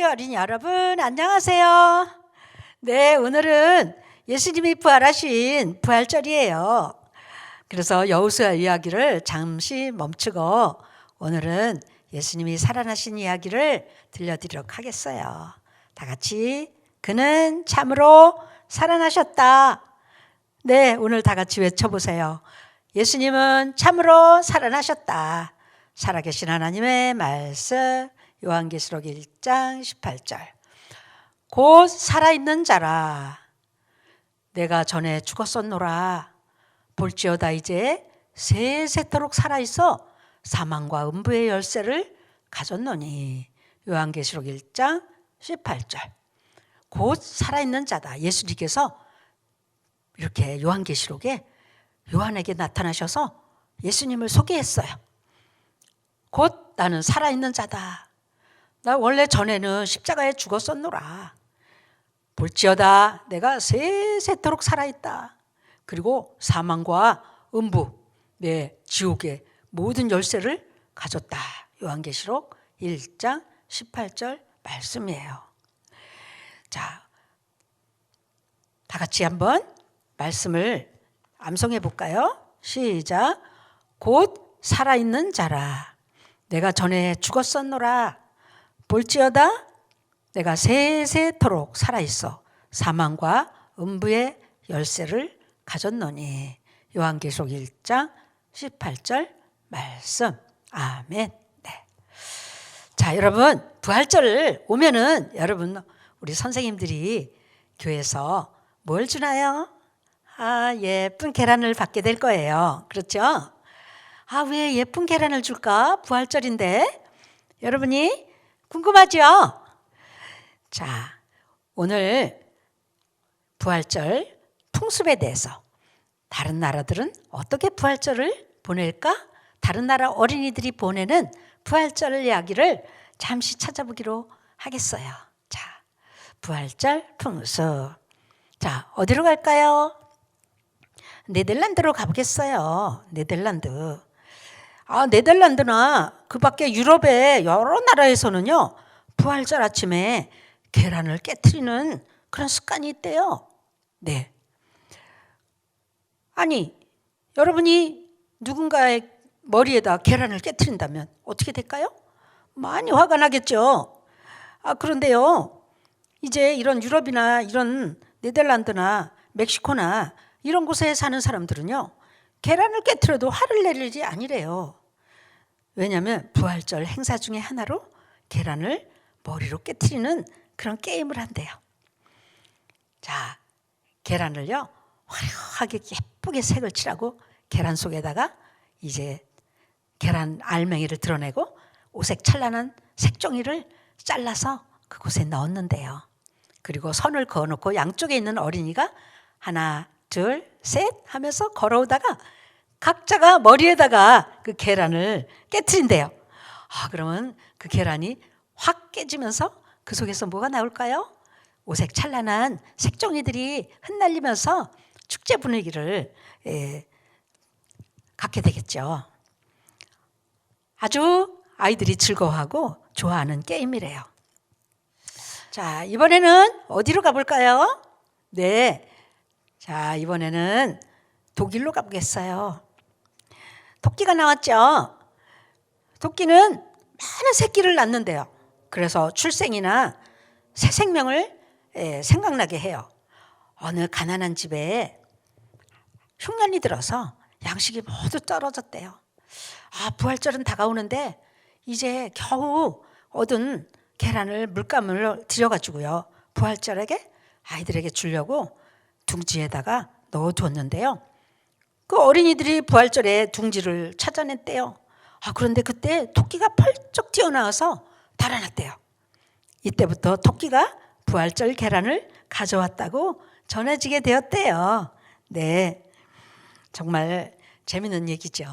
어린이 여러분 안녕하세요. 네, 오늘은 예수님이 부활하신 부활절이에요. 그래서 여호수아 이야기를 잠시 멈추고 오늘은 예수님이 살아나신 이야기를 들려드리도록 하겠어요. 다 같이 그는 참으로 살아나셨다. 네, 오늘 다 같이 외쳐보세요. 예수님은 참으로 살아나셨다. 살아계신 하나님의 말씀 요한계시록 1장 18절. 곧 살아있는 자라 내가 전에 죽었었노라. 볼지어다 이제 세세토록 살아있어 사망과 음부의 열쇠를 가졌노니. 요한계시록 1장 18절. 곧 살아있는 자다. 예수님께서 이렇게 요한계시록에 요한에게 나타나셔서 예수님을 소개했어요. 곧 나는 살아있는 자다. 나 원래 전에는 십자가에 죽었었노라. 볼지어다 내가 세세토록 살아있다. 그리고 사망과 음부, 지옥의 모든 열쇠를 가졌다. 요한계시록 1장 18절 말씀이에요. 자, 다 같이 한번 말씀을 암송해 볼까요? 시작. 곧 살아있는 자라 내가 전에 죽었었노라. 볼지어다 내가 세세토록 살아있어 사망과 음부의 열쇠를 가졌노니. 요한계시록 1장 18절 말씀. 아멘. 네. 자, 여러분 부활절 오면은 여러분 우리 선생님들이 교회에서 뭘 주나요? 예쁜 계란을 받게 될 거예요. 그렇죠? 왜 예쁜 계란을 줄까? 부활절인데. 여러분이 궁금하죠? 자, 오늘 부활절 풍습에 대해서 다른 나라들은 어떻게 부활절을 보낼까? 다른 나라 어린이들이 보내는 부활절 이야기를 잠시 찾아보기로 하겠어요. 자, 부활절 풍습. 자, 어디로 갈까요? 네덜란드로 가보겠어요. 네덜란드. 네덜란드나 그 밖에 유럽의 여러 나라에서는요, 부활절 아침에 계란을 깨트리는 그런 습관이 있대요. 네. 아니, 여러분이 누군가의 머리에다 계란을 깨트린다면 어떻게 될까요? 많이 화가 나겠죠. 그런데요, 이제 이런 유럽이나 이런 네덜란드나 멕시코나 이런 곳에 사는 사람들은요, 계란을 깨트려도 화를 낼 일이 아니래요. 왜냐하면 부활절 행사 중에 하나로 계란을 머리로 깨트리는 그런 게임을 한대요. 자, 계란을요 화려하게 예쁘게 색을 칠하고 계란 속에다가 이제 계란 알맹이를 드러내고 오색 찬란한 색종이를 잘라서 그곳에 넣었는데요. 그리고 선을 그어놓고 양쪽에 있는 어린이가 하나 둘 셋 하면서 걸어오다가 각자가 머리에다가 그 계란을 깨트린대요. 그러면 그 계란이 확 깨지면서 그 속에서 뭐가 나올까요? 오색 찬란한 색종이들이 흩날리면서 축제 분위기를 갖게 되겠죠. 아주 아이들이 즐거워하고 좋아하는 게임이래요. 자, 이번에는 어디로 가볼까요? 네. 자, 이번에는 독일로 가보겠어요. 토끼가 나왔죠. 토끼는 많은 새끼를 낳는데요. 그래서 출생이나 새 생명을 생각나게 해요. 어느 가난한 집에 흉년이 들어서 양식이 모두 떨어졌대요. 부활절은 다가오는데 이제 겨우 얻은 계란을 물감을 들여가지고요, 부활절에게 아이들에게 주려고 둥지에다가 넣어두었는데요. 그 어린이들이 부활절에 둥지를 찾아냈대요. 그런데 그때 토끼가 펄쩍 튀어나와서 달아났대요. 이때부터 토끼가 부활절 계란을 가져왔다고 전해지게 되었대요. 네, 정말 재밌는 얘기죠.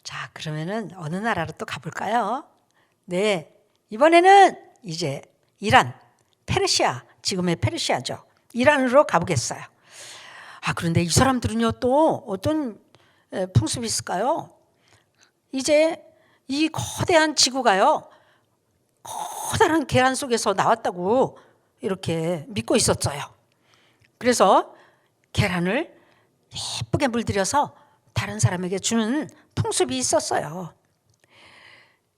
자, 그러면은 어느 나라로 또 가볼까요? 네, 이번에는 이제 이란, 페르시아, 지금의 페르시아죠. 이란으로 가보겠어요. 그런데 이 사람들은요, 또 어떤 풍습이 있을까요? 이제 이 거대한 지구가요, 커다란 계란 속에서 나왔다고 이렇게 믿고 있었어요. 그래서 계란을 예쁘게 물들여서 다른 사람에게 주는 풍습이 있었어요.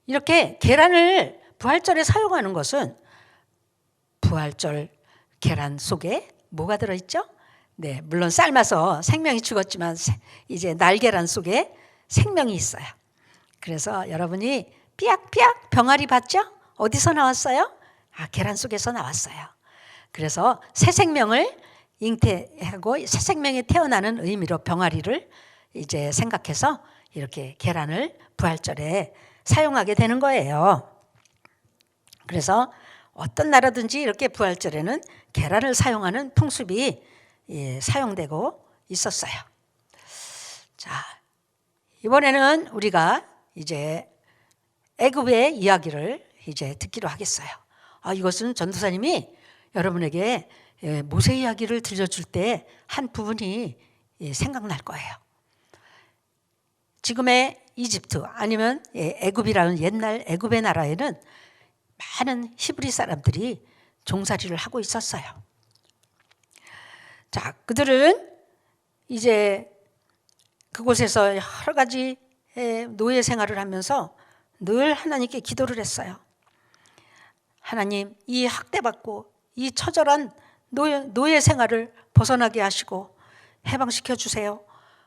이렇게 계란을 부활절에 사용하는 것은 부활절 계란 속에 뭐가 들어있죠? 네, 물론 삶아서 생명이 죽었지만 이제 날계란 속에 생명이 있어요. 그래서 여러분이 삐약삐약 병아리 봤죠? 어디서 나왔어요? 계란 속에서 나왔어요. 그래서 새 생명을 잉태하고 새 생명이 태어나는 의미로 병아리를 이제 생각해서 이렇게 계란을 부활절에 사용하게 되는 거예요. 그래서 어떤 나라든지 이렇게 부활절에는 계란을 사용하는 풍습이 사용되고 있었어요. 자, 이번에는 우리가 이제 애굽의 이야기를 이제 듣기로 하겠어요. 이것은 전도사님이 여러분에게 모세 이야기를 들려줄 때 한 부분이 생각날 거예요. 지금의 이집트 아니면 애굽이라는 옛날 애굽의 나라에는 많은 히브리 사람들이 종살이를 하고 있었어요. 자, 그들은 이제 그곳에서 여러 가지 노예 생활을 하면서 늘 하나님께 기도를 했어요. 하나님, 이 학대받고 이 처절한 노예 생활을 벗어나게 하시고 해방시켜 주세요.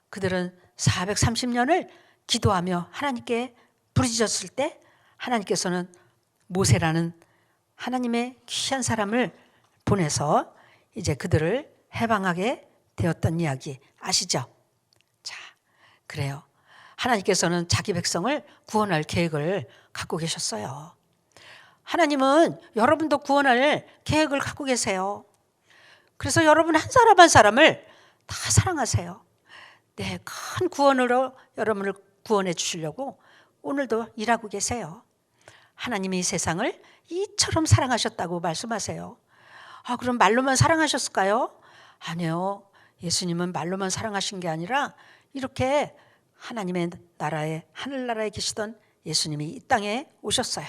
그들은 430년을 기도하며 하나님께 부르짖었을 때 하나님께서는 모세라는 하나님의 귀한 사람을 보내서 이제 그들을 해방하게 되었던 이야기 아시죠? 자, 그래요. 하나님께서는 자기 백성을 구원할 계획을 갖고 계셨어요. 하나님은 여러분도 구원할 계획을 갖고 계세요. 그래서 여러분 한 사람 한 사람을 다 사랑하세요. 네, 큰 구원으로 여러분을 구원해 주시려고 오늘도 일하고 계세요. 하나님이 세상을 이처럼 사랑하셨다고 말씀하세요. 그럼 말로만 사랑하셨을까요? 아니요. 예수님은 말로만 사랑하신 게 아니라 이렇게 하나님의 나라에 하늘나라에 계시던 예수님이 이 땅에 오셨어요.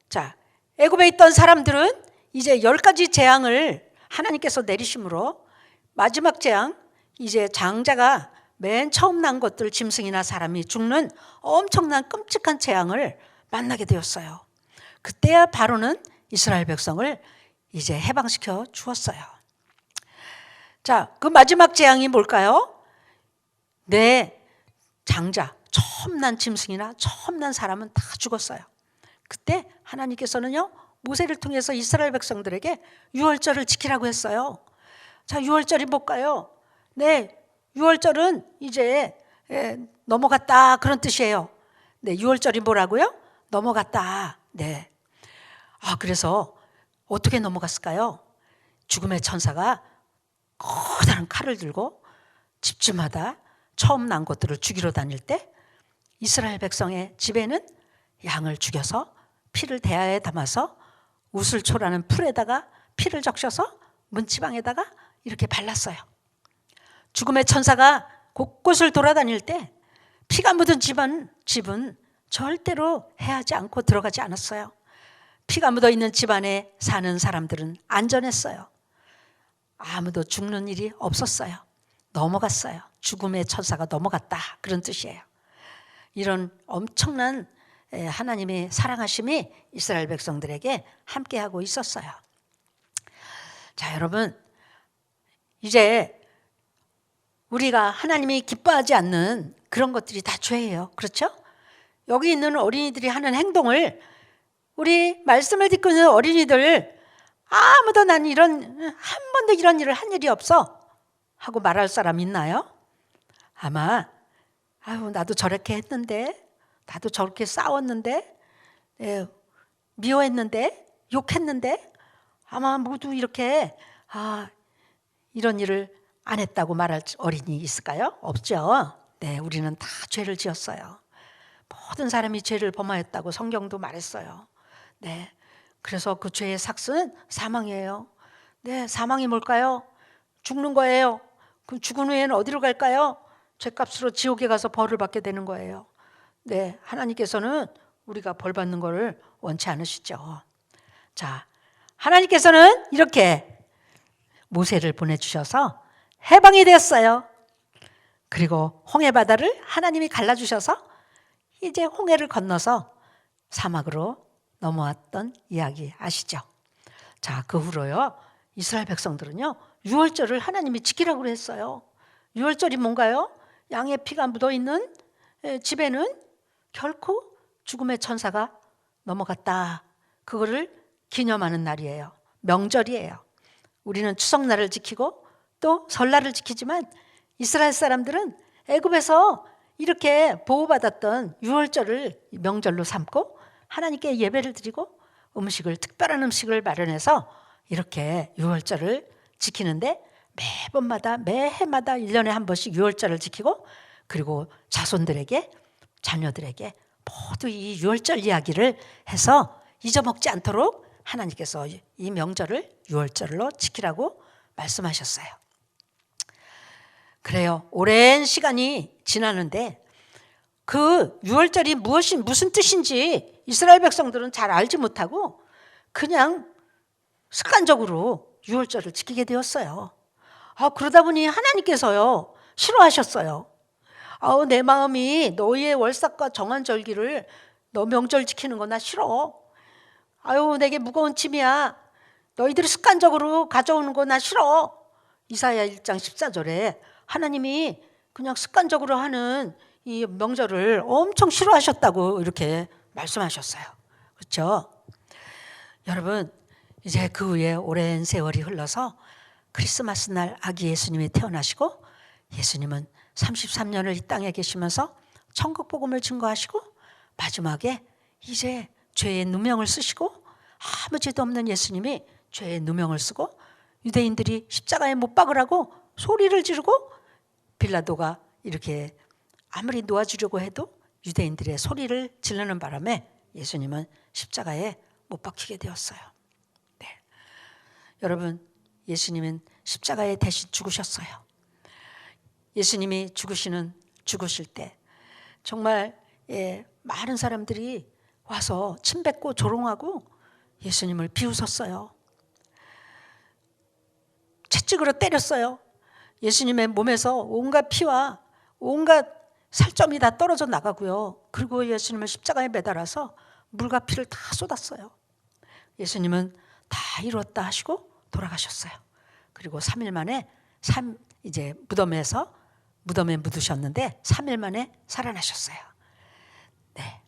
자, 애굽에 있던 사람들은 이제 10가지 재앙을 하나님께서 내리심으로 마지막 재앙, 이제 장자가 맨 처음 난 것들 짐승이나 사람이 죽는 엄청난 끔찍한 재앙을 만나게 되었어요. 그때야 바로는 이스라엘 백성을 이제 해방시켜 주었어요. 자, 그 마지막 재앙이 뭘까요? 네, 장자, 처음 난 짐승이나 처음 난 사람은 다 죽었어요. 그때 하나님께서는요, 모세를 통해서 이스라엘 백성들에게 유월절을 지키라고 했어요. 자, 유월절이 뭘까요? 네, 유월절은 이제 넘어갔다 그런 뜻이에요. 네, 유월절이 뭐라고요? 넘어갔다. 네. 그래서 어떻게 넘어갔을까요? 죽음의 천사가 커다란 칼을 들고 집집마다 처음 난 것들을 죽이러 다닐 때 이스라엘 백성의 집에는 양을 죽여서 피를 대야에 담아서 우슬초라는 풀에다가 피를 적셔서 문지방에다가 이렇게 발랐어요. 죽음의 천사가 곳곳을 돌아다닐 때 피가 묻은 집은 절대로 해하지 않고 들어가지 않았어요. 피가 묻어 있는 집안에 사는 사람들은 안전했어요. 아무도 죽는 일이 없었어요. 넘어갔어요. 죽음의 천사가 넘어갔다 그런 뜻이에요. 이런 엄청난 하나님의 사랑하심이 이스라엘 백성들에게 함께하고 있었어요. 자, 여러분, 이제 우리가 하나님이 기뻐하지 않는 그런 것들이 다 죄예요. 그렇죠? 여기 있는 어린이들이 하는 행동을 우리 말씀을 듣고 있는 어린이들 아무도 난 한 번도 이런 일을 한 일이 없어 하고 말할 사람 있나요? 아마 나도 저렇게 했는데, 나도 저렇게 싸웠는데, 미워했는데, 욕했는데 아마 모두 이렇게 이런 일을 안 했다고 말할 어린이 있을까요? 없죠. 네, 우리는 다 죄를 지었어요. 모든 사람이 죄를 범하였다고 성경도 말했어요. 네, 그래서 그 죄의 삭스는 사망이에요. 네, 사망이 뭘까요? 죽는 거예요. 그럼 죽은 후에는 어디로 갈까요? 죄값으로 지옥에 가서 벌을 받게 되는 거예요. 네, 하나님께서는 우리가 벌 받는 거를 원치 않으시죠. 자, 하나님께서는 이렇게 모세를 보내주셔서 해방이 되었어요. 그리고 홍해 바다를 하나님이 갈라주셔서 이제 홍해를 건너서 사막으로 넘어왔던 이야기 아시죠? 자, 그 후로요, 이스라엘 백성들은요, 유월절을 하나님이 지키라고 했어요. 유월절이 뭔가요? 양의 피가 묻어있는 집에는 결코 죽음의 천사가 넘어갔다. 그거를 기념하는 날이에요. 명절이에요. 우리는 추석날을 지키고 또 설날을 지키지만 이스라엘 사람들은 애굽에서 이렇게 보호받았던 유월절을 명절로 삼고 하나님께 예배를 드리고 특별한 음식을 마련해서 이렇게 유월절을 지키는데 매번마다 매해마다 1년에 한 번씩 유월절을 지키고 그리고 자손들에게 자녀들에게 모두 이 유월절 이야기를 해서 잊어먹지 않도록 하나님께서 이 명절을 유월절로 지키라고 말씀하셨어요. 그래요. 오랜 시간이 지나는데 그 유월절이 무슨 뜻인지 이스라엘 백성들은 잘 알지 못하고 그냥 습관적으로 유월절을 지키게 되었어요. 그러다 보니 하나님께서요, 싫어하셨어요. 내 마음이 너희의 월삭과 정한절기를 너 명절 지키는 거 나 싫어. 내게 무거운 짐이야. 너희들이 습관적으로 가져오는 거 나 싫어. 이사야 1장 14절에 하나님이 그냥 습관적으로 하는 이 명절을 엄청 싫어하셨다고 이렇게 말씀하셨어요. 그렇죠? 여러분, 이제 그 후에 오랜 세월이 흘러서 크리스마스 날 아기 예수님이 태어나시고 예수님은 33년을 이 땅에 계시면서 천국 복음을 증거하시고 마지막에 이제 죄의 누명을 쓰시고 아무 죄도 없는 예수님이 죄의 누명을 쓰고 유대인들이 십자가에 못 박으라고 소리를 지르고 빌라도가 이렇게 아무리 놓아주려고 해도 유대인들의 소리를 지르는 바람에 예수님은 십자가에 못 박히게 되었어요. 네. 여러분, 예수님은 십자가에 대신 죽으셨어요. 예수님이 죽으실 때 정말 많은 사람들이 와서 침뱉고 조롱하고 예수님을 비웃었어요. 채찍으로 때렸어요. 예수님의 몸에서 온갖 피와 온갖 살점이 다 떨어져 나가고요. 그리고 예수님을 십자가에 매달아서 물과 피를 다 쏟았어요. 예수님은 다 이루었다 하시고 돌아가셨어요. 그리고 3일 만에 이제 무덤에 묻으셨는데 3일 만에 살아나셨어요. 네,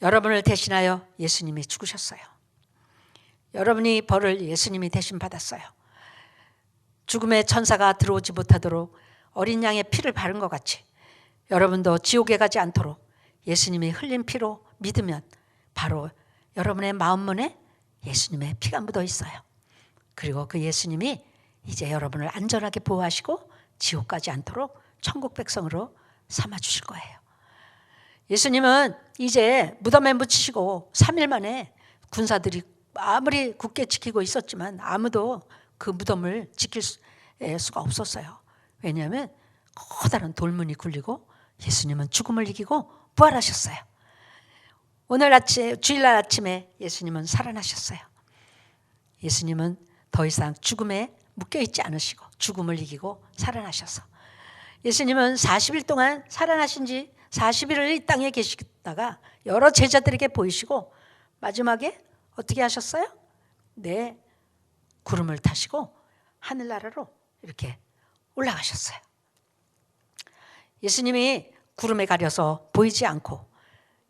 여러분을 대신하여 예수님이 죽으셨어요. 여러분이 벌을 예수님이 대신 받았어요. 죽음의 천사가 들어오지 못하도록 어린 양의 피를 바른 것 같이 여러분도 지옥에 가지 않도록 예수님이 흘린 피로 믿으면 바로 여러분의 마음문에 예수님의 피가 묻어 있어요. 그리고 그 예수님이 이제 여러분을 안전하게 보호하시고 지옥 가지 않도록 천국 백성으로 삼아주실 거예요. 예수님은 이제 무덤에 묻히시고 3일 만에 군사들이 아무리 굳게 지키고 있었지만 아무도 그 무덤을 지킬 수가 없었어요. 왜냐하면 커다란 돌문이 굴리고 예수님은 죽음을 이기고 부활하셨어요. 오늘 아침, 주일날 아침에 예수님은 살아나셨어요. 예수님은 더 이상 죽음에 묶여있지 않으시고 죽음을 이기고 살아나셔서 예수님은 40일 동안 살아나신 지 40일을 이 땅에 계시다가 여러 제자들에게 보이시고 마지막에 어떻게 하셨어요? 네, 구름을 타시고 하늘나라로 이렇게 올라가셨어요. 예수님이 구름에 가려서 보이지 않고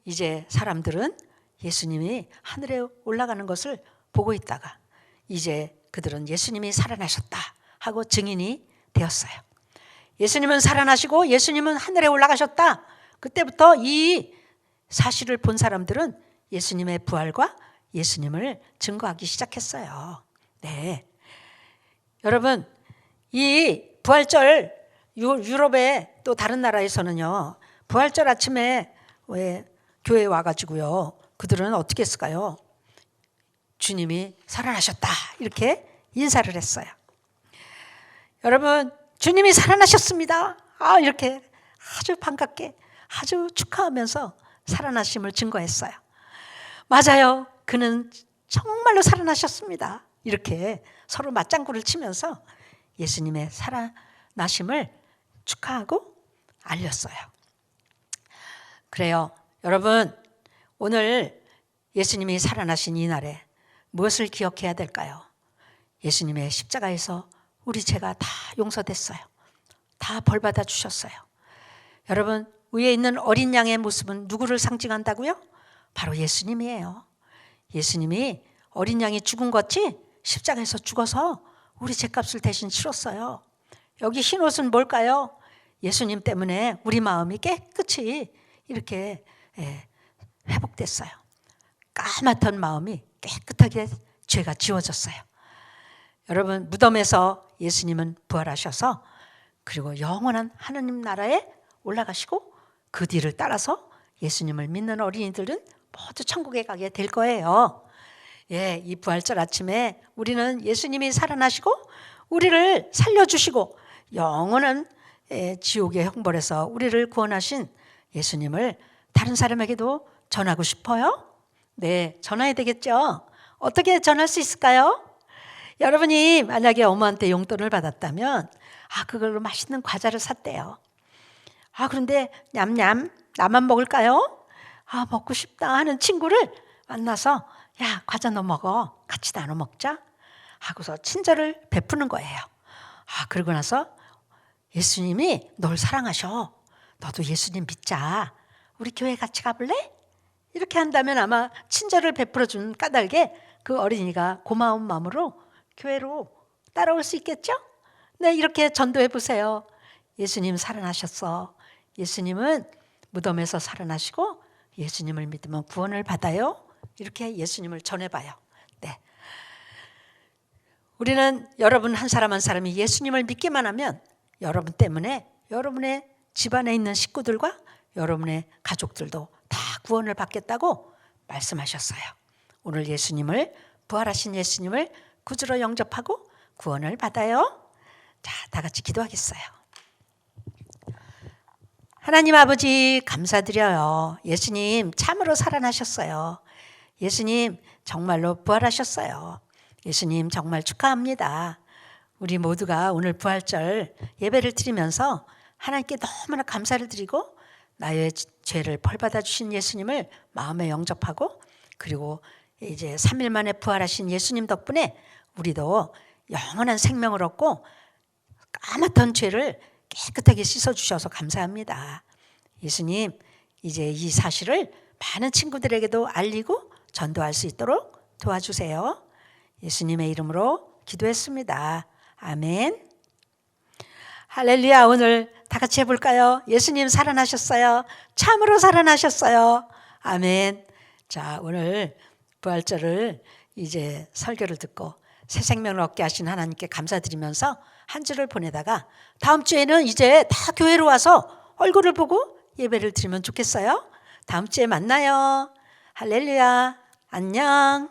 이제 사람들은 예수님이 하늘에 올라가는 것을 보고 있다가 이제 그들은 예수님이 살아나셨다 하고 증인이 되었어요. 예수님은 살아나시고 예수님은 하늘에 올라가셨다. 그때부터 이 사실을 본 사람들은 예수님의 부활과 예수님을 증거하기 시작했어요. 네, 여러분, 이 부활절 유럽의 또 다른 나라에서는요, 부활절 아침에 왜 교회에 와가지고요, 그들은 어떻게 했을까요? 주님이 살아나셨다 이렇게 인사를 했어요. 여러분, 주님이 살아나셨습니다. 이렇게 아주 반갑게 아주 축하하면서 살아나심을 증거했어요. 맞아요. 그는 정말로 살아나셨습니다. 이렇게 서로 맞장구를 치면서 예수님의 살아나심을 축하하고 알렸어요. 그래요. 여러분, 오늘 예수님이 살아나신 이 날에 무엇을 기억해야 될까요? 예수님의 십자가에서 우리 죄가 다 용서됐어요. 다 벌받아 주셨어요. 여러분, 위에 있는 어린 양의 모습은 누구를 상징한다고요? 바로 예수님이에요. 예수님이 어린 양이 죽은 것이 십자가에서 죽어서 우리 죄값을 대신 치렀어요. 여기 흰 옷은 뭘까요? 예수님 때문에 우리 마음이 깨끗이 이렇게 회복됐어요. 까맣던 마음이 깨끗하게 죄가 지워졌어요. 여러분, 무덤에서 예수님은 부활하셔서 그리고 영원한 하느님 나라에 올라가시고 그 뒤를 따라서 예수님을 믿는 어린이들은 모두 천국에 가게 될 거예요. 이 부활절 아침에 우리는 예수님이 살아나시고 우리를 살려주시고 영원한 지옥의 형벌에서 우리를 구원하신 예수님을 다른 사람에게도 전하고 싶어요? 네, 전해야 되겠죠. 어떻게 전할 수 있을까요? 여러분이 만약에 어머한테 용돈을 받았다면 그걸로 맛있는 과자를 샀대요. 그런데 냠냠 나만 먹을까요? 먹고 싶다 하는 친구를 만나서 야, 과자 너 먹어. 같이 나눠 먹자 하고서 친절을 베푸는 거예요. 그러고 나서 예수님이 널 사랑하셔. 너도 예수님 믿자. 우리 교회 같이 가볼래? 이렇게 한다면 아마 친절을 베풀어 준 까닭에 그 어린이가 고마운 마음으로 교회로 따라올 수 있겠죠? 네, 이렇게 전도해 보세요. 예수님 살아나셨어. 예수님은 무덤에서 살아나시고 예수님을 믿으면 구원을 받아요. 이렇게 예수님을 전해봐요. 네. 우리는 여러분 한 사람 한 사람이 예수님을 믿기만 하면 여러분 때문에 여러분의 집안에 있는 식구들과 여러분의 가족들도 다 구원을 받겠다고 말씀하셨어요. 오늘 예수님을, 부활하신 예수님을 구주로 영접하고 구원을 받아요. 자, 다 같이 기도하겠어요. 하나님 아버지 감사드려요. 예수님 참으로 살아나셨어요. 예수님 정말로 부활하셨어요. 예수님 정말 축하합니다. 우리 모두가 오늘 부활절 예배를 드리면서 하나님께 너무나 감사를 드리고 나의 죄를 벌받아 주신 예수님을 마음에 영접하고 그리고 이제 3일 만에 부활하신 예수님 덕분에 우리도 영원한 생명을 얻고 까맣던 죄를 깨끗하게 씻어주셔서 감사합니다. 예수님, 이제 이 사실을 많은 친구들에게도 알리고 전도할 수 있도록 도와주세요. 예수님의 이름으로 기도했습니다. 아멘. 할렐루야. 오늘 다 같이 해볼까요? 예수님 살아나셨어요. 참으로 살아나셨어요. 아멘. 자, 오늘 부활절을 이제 설교를 듣고 새 생명을 얻게 하신 하나님께 감사드리면서 한 주를 보내다가 다음 주에는 이제 다 교회로 와서 얼굴을 보고 예배를 드리면 좋겠어요. 다음 주에 만나요. 할렐루야. 안녕.